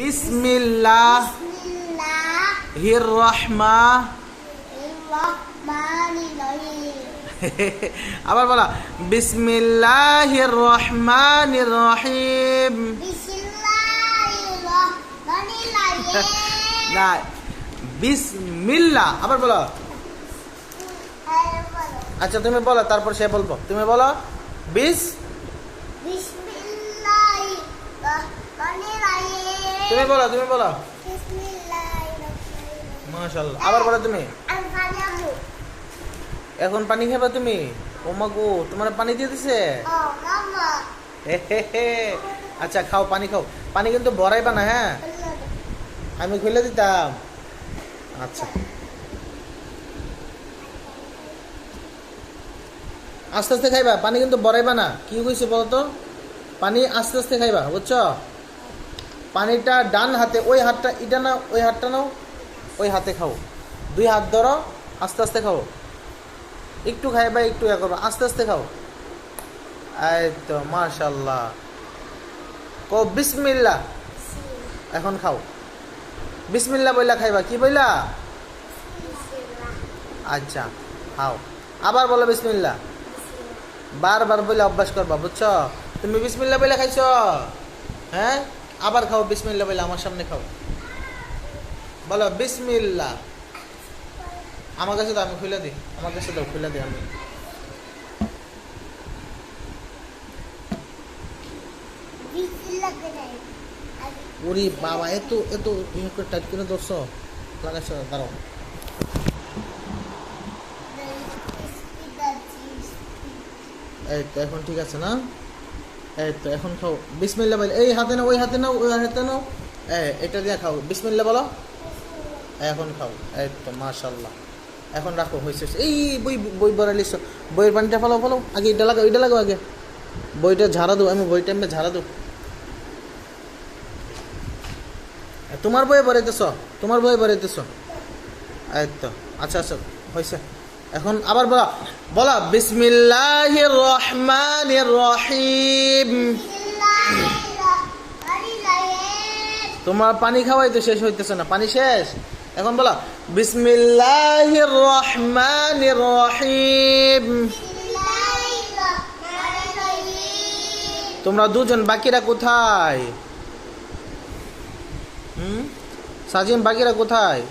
বিসমিল্লাহির রহমানির রহিম। আবার বলা, বিসমিল্লাহির রহমানির রহিম। না, বিসমিল্লাহ। আবার বলো। আচ্ছা তুমি বলো, তারপর সে বলবো। তুমি বলো তুমি বলো, তুমি বলো। মাশাআল্লাহ। আবার বলো তুমি। এখন পানি খাবে তুমি? ও মা গো, তোমার পানি দিয়ে দিছে? আচ্ছা খাও, পানি খাও। পানি কিন্তু ভরাইবা না, হ্যাঁ? আমি খুলে দিতাম। আচ্ছা আস্তে আস্তে খাইবা, পানি কিন্তু ভরাইবা না। কি হয়েছে বলতো? পানি আস্তে আস্তে খাইবা, বুঝছো? পানিটা ডান হাতে, ওই হাতটা এটা নাও, ওই হাতটা নাও, ওই হাতে খাও। দুই হাত ধরো, আস্তে আস্তে খাও। একটু খাইবা, একটু ইয়া করবা, আস্তে আস্তে খাও। এই তো মাশাআল্লাহ। কো বিসমিল্লাহ। এখন খাও। বিসমিল্লাহ বইলা খাইবা। কি বইলা? আচ্ছা খাও। আবার বলো বিসমিল্লাহ। বারবার বলে অভ্যাস করবা, বুঝছো? তুমি বিসমিল্লাহ বইলা খাইছো, হ্যাঁ? আবার খাও বিসমিল্লাহ বইলা, আমার সামনে খাও। বলো বিসমিল্লাহ। আমার কাছে তো, আমি খুলে দিই। আমার কাছে তো খুলে দিই আমি। ওরে বাবা, এত এত টাইট করে ধরছো, লাগাইছো। দাঁড়াও। এই তো এখন ঠিক আছে না? এই তো এখন খাও বিসমিল্লাহ বলে। এই হাতে নাও, ওই হাতে নাও, ওই হাতে নাও। এটা দিয়ে খাও। বিসমিল্লাহ বলো। এখন খাও। এই তো মাশাআল্লাহ। এখন রাখো, হয়েছে। এই বই বই বড়ালিস, বইয়ের পানিটা ফেলো ফেলো। আগে এটা লাগাও, এটা লাগাও আগে। বইটা ঝাড়া দো, আমি বইটা এমনি ঝাড়া দো। তোমার বইয়ে বেড়াইতেছ, তোমার বইয়ে বেড়াইতেছ। এই তো আচ্ছা আচ্ছা হয়েছে। এখন আবার বলা, বলা বিসমিল্লাহির রহমানির রহিম। তোমার পানি খাওয়াই তো শেষ হইতেছে না, পানি শেষ। এখন বলা বিসমিল্লাহির রহমানির রহিম। তোমরা দুজন, বাকিরা কোথায়? সাজিম, বাকিরা কোথায়?